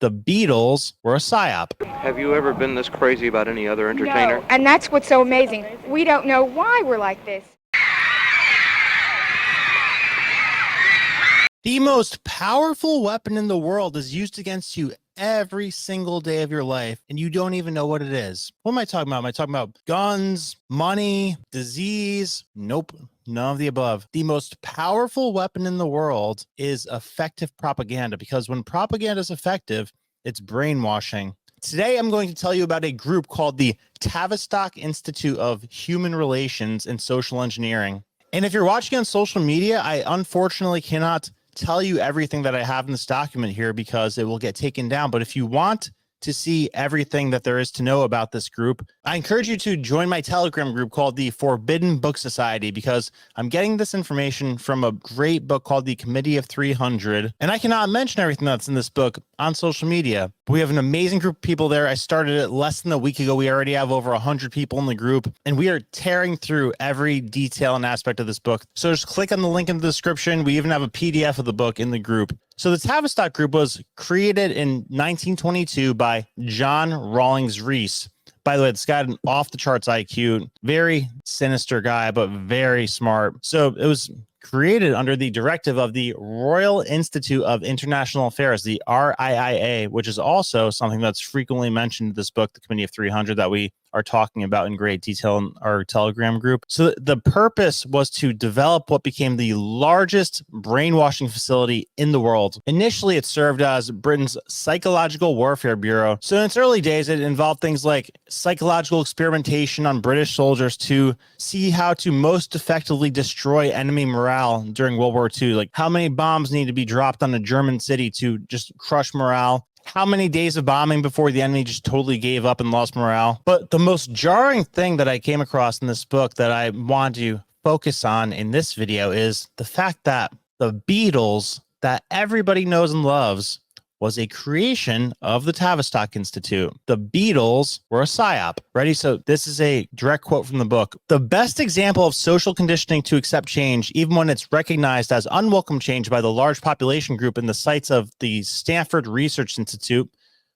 The Beatles were a psyop. Have you ever been this crazy about any other entertainer? No, and that's what's so amazing. We don't know why we're like this. The most powerful weapon in the world is used against you every single day of your life, and you don't even know what it is. What am I talking about? Am I talking about guns, money, disease? Nope, none of the above. The most powerful weapon in the world is effective propaganda, because when propaganda is effective, it's brainwashing. Today, I'm going to tell you about a group called the Tavistock Institute of Human Relations and Social Engineering. And if you're watching on social media, I unfortunately cannot tell you everything that I have in this document here because it will get taken down. But if you want to see everything that there is to know about this group, I encourage you to join my Telegram group called the Forbidden Book Society, because I'm getting this information from a great book called the Committee of 300. And I cannot mention everything that's in this book on social media. We have an amazing group of people there. I started it less than a week ago. We already have over 100 people in the group, and we are tearing through every detail and aspect of this book. So just click on the link in the description. We even have a PDF of the book in the group. So the Tavistock group was created in 1922 by John Rawlings Rees. By the way, this guy had an off-the-charts IQ, very sinister guy, but very smart. So it was created under the directive of the Royal Institute of International Affairs, the RIIA, which is also something that's frequently mentioned in this book, the Committee of 300, that we are talking about in great detail in our Telegram group. So the purpose was to develop what became the largest brainwashing facility in the world. Initially, it served as Britain's Psychological Warfare Bureau. So in its early days, it involved things like psychological experimentation on British soldiers to see how to most effectively destroy enemy morale during World War II. Like how many bombs need to be dropped on a German city to just crush morale. How many days of bombing before the enemy just totally gave up and lost morale. But the most jarring thing that I came across in this book that I want to focus on in this video is the fact that the Beatles that everybody knows and loves was a creation of the Tavistock Institute. The Beatles were a psyop. Ready? So this is a direct quote from the book. The best example of social conditioning to accept change, even when it's recognized as unwelcome change by the large population group in the sites of the Stanford Research Institute,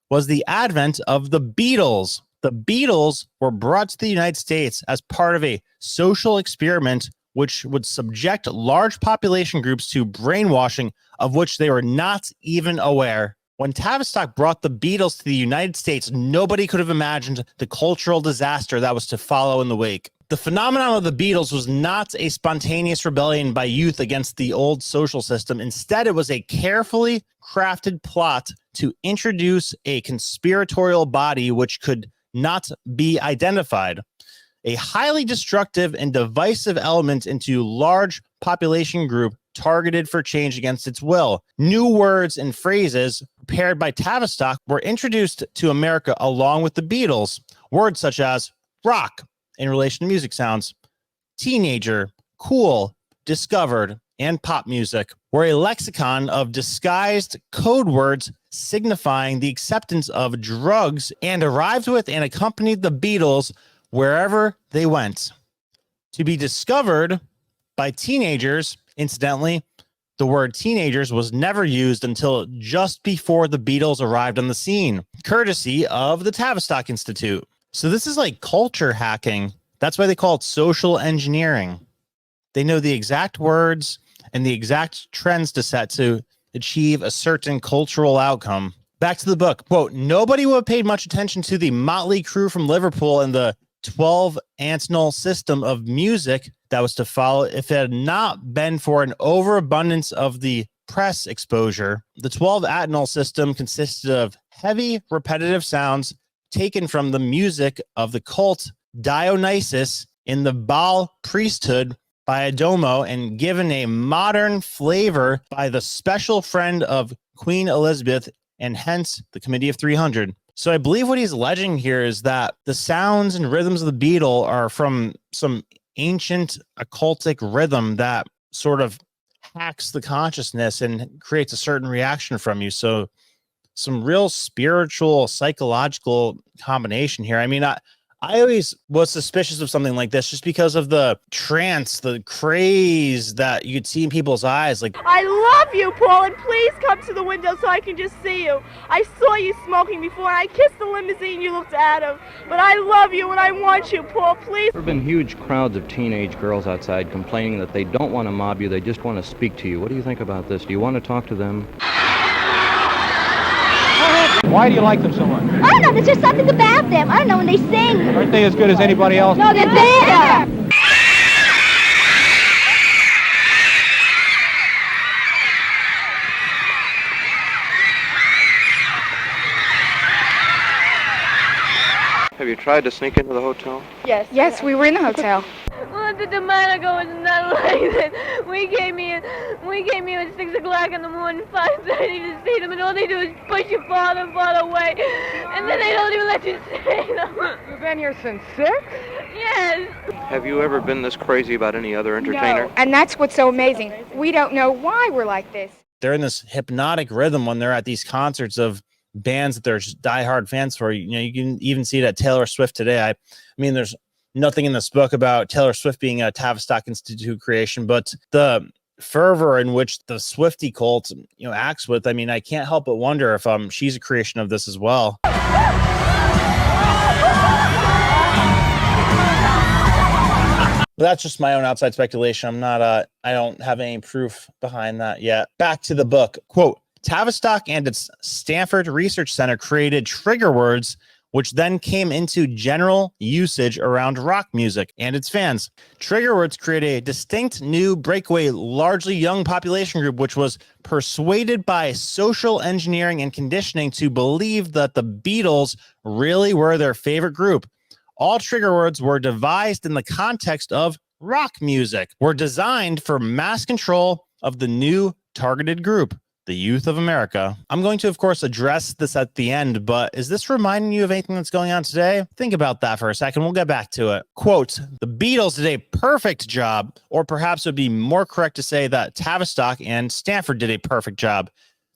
was the advent of the Beatles. The Beatles were brought to the United States as part of a social experiment which would subject large population groups to brainwashing of which they were not even aware. When Tavistock brought the Beatles to the United States, nobody could have imagined the cultural disaster that was to follow in the wake. The phenomenon of the Beatles was not a spontaneous rebellion by youth against the old social system. Instead, it was a carefully crafted plot to introduce a conspiratorial body which could not be identified. A highly destructive and divisive element into large population group targeted for change against its will. New words and phrases prepared by Tavistock were introduced to America along with the Beatles. Words such as rock in relation to music sounds, teenager, cool, discovered, and pop music were a lexicon of disguised code words signifying the acceptance of drugs, and arrived with and accompanied the Beatles wherever they went. To be discovered by teenagers, incidentally, the word teenagers was never used until just before the Beatles arrived on the scene, courtesy of the Tavistock Institute. So this is like culture hacking. That's why they call it social engineering. They know the exact words and the exact trends to set to achieve a certain cultural outcome. Back to the book. Quote, nobody would have paid much attention to the motley crew from Liverpool and the 12 Antinal system of music that was to follow if it had not been for an overabundance of the press exposure. The 12 Antinal system consisted of heavy, repetitive sounds taken from the music of the cult Dionysus in the Baal priesthood by Adomo and given a modern flavor by the special friend of Queen Elizabeth, and hence the Committee of 300. So I believe what he's alleging here is that the sounds and rhythms of the Beatle are from some ancient occultic rhythm that sort of hacks the consciousness and creates a certain reaction from you. So some real spiritual, psychological combination here. I mean, I always was suspicious of something like this just because of the trance, the craze that you could see in people's eyes. Like, I love you, Paul, and please come to the window so I can just see you. I saw you smoking before, and I kissed the limousine you looked out of. But I love you, and I want you, Paul, please. There have been huge crowds of teenage girls outside complaining that they don't want to mob you, they just want to speak to you. What do you think about this? Do you want to talk to them? Why do you like them so much? I don't know, there's just something about them. I don't know, when they sing. Aren't they as good as anybody else? No, they're better. Have you tried to sneak into the hotel? Yes. Yes, we were in the hotel. Well, the Monaco was not like that. We came here at 6 o'clock in the morning, 5:30 to see them, and all they do is push you farther and farther away, and then they don't even let you see them. You've been here since 6? Yes. Have you ever been this crazy about any other entertainer? No. And that's what's so amazing. We don't know why we're like this. they're in this hypnotic rhythm when they're at these concerts of bands that they're just diehard fans for. You know, you can even see it at Taylor Swift today. I mean, there's nothing in this book about Taylor Swift being a Tavistock Institute creation, but the fervor in which the Swiftie cult, you know, acts with, I mean, I can't help but wonder if she's a creation of this as well. But that's just my own outside speculation. I'm not, I don't have any proof behind that yet. Back to the book. Quote, Tavistock and its Stanford Research Center created trigger words, which then came into general usage around rock music and its fans. Trigger words create a distinct new breakaway, largely young population group, which was persuaded by social engineering and conditioning to believe that the Beatles really were their favorite group. All trigger words were devised in the context of rock music, were designed for mass control of the new targeted group, the youth of America. I'm going to, of course, address this at the end, but is this reminding you of anything that's going on today? Think about that for a second. We'll get back to it. Quote, the Beatles did a perfect job, or perhaps it would be more correct to say that Tavistock and Stanford did a perfect job.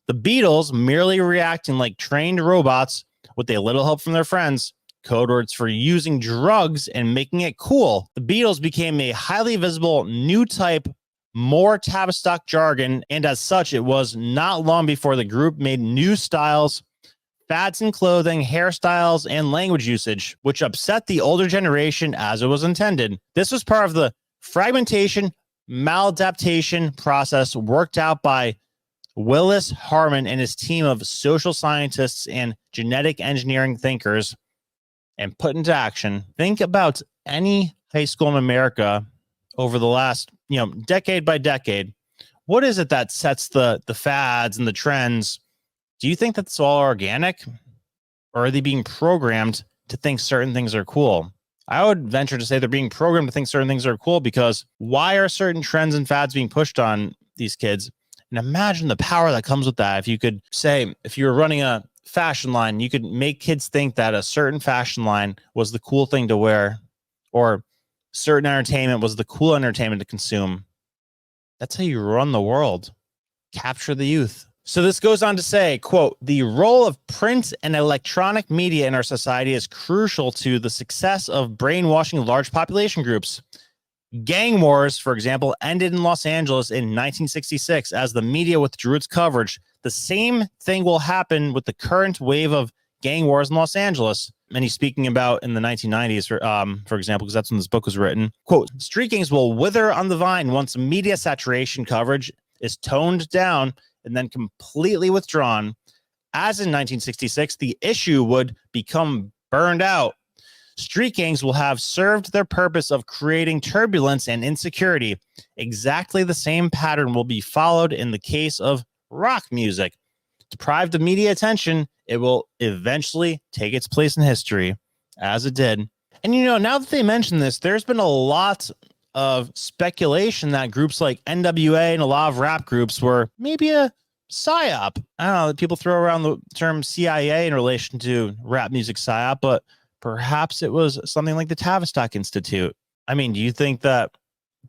The Beatles merely reacting like trained robots with a little help from their friends, code words for using drugs and making it cool. The Beatles became a highly visible new type, more Tavistock jargon, and as such, it was not long before the group made new styles, fads in clothing, hairstyles, and language usage, which upset the older generation as it was intended. This was part of the fragmentation, maladaptation process worked out by Willis Harman and his team of social scientists and genetic engineering thinkers, and put into action. Think about any high school in America over the last, decade by decade. What is it that sets the fads and the trends? Do you think that's all organic, or are they being programmed to think certain things are cool? I would venture to say they're being programmed to think certain things are cool, because why are certain trends and fads being pushed on these kids? And imagine the power that comes with that. If you could say, if you were running a fashion line, you could make kids think that a certain fashion line was the cool thing to wear, or certain entertainment was the cool entertainment to consume. That's how you run the world. Capture the youth. So this goes on to say, quote, the role of print and electronic media in our society is crucial to the success of brainwashing large population groups. Gang wars, for example, ended in Los Angeles in 1966 as the media withdrew its coverage. The same thing will happen with the current wave of gang wars in Los Angeles. And he's speaking about in the 1990s, for example, because that's when this book was written. Quote, street gangs will wither on the vine once media saturation coverage is toned down and then completely withdrawn. As in 1966, the issue would become burned out. Street gangs will have served their purpose of creating turbulence and insecurity. Exactly the same pattern will be followed in the case of rock music. Deprived of media attention, it will eventually take its place in history, as it did. And, now that they mention this, there's been a lot of speculation that groups like NWA and a lot of rap groups were maybe a psyop. I don't know, people throw around the term CIA in relation to rap music psyop, but perhaps it was something like the Tavistock Institute. I mean, do you think that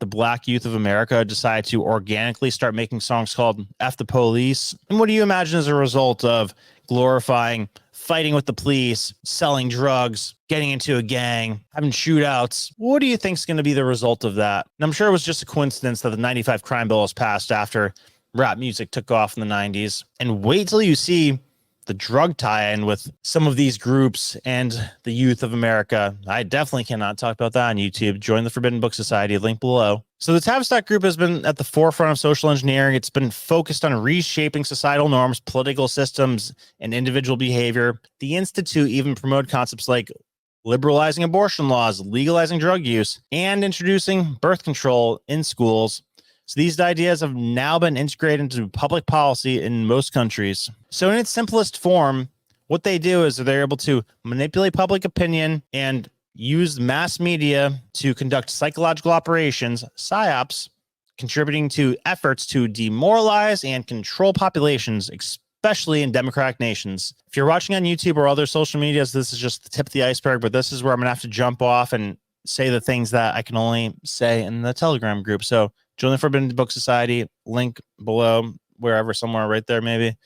the black youth of America decided to organically start making songs called F the Police? And what do you imagine as a result of glorifying fighting with the police, selling drugs, getting into a gang, having shootouts. What do you think is going to be the result of that? And I'm sure it was just a coincidence that the 95 crime bill was passed after rap music took off in the 90s. And wait till you see the drug tie-in with some of these groups and the youth of America. I definitely cannot talk about that on YouTube. Join the Forbidden Book Society, link below. So the Tavistock Group has been at the forefront of social engineering. It's been focused on reshaping societal norms, political systems, and individual behavior. The Institute even promoted concepts like liberalizing abortion laws, legalizing drug use, and introducing birth control in schools. So these ideas have now been integrated into public policy in most countries. So in its simplest form, what they do is they're able to manipulate public opinion and use mass media to conduct psychological operations, psyops, contributing to efforts to demoralize and control populations, especially in democratic nations. If you're watching on YouTube or other social medias, this is just the tip of the iceberg, but this is where I'm gonna have to jump off and say the things that I can only say in the Telegram group. So join the Forbidden Book Society, link below, wherever, somewhere right there maybe.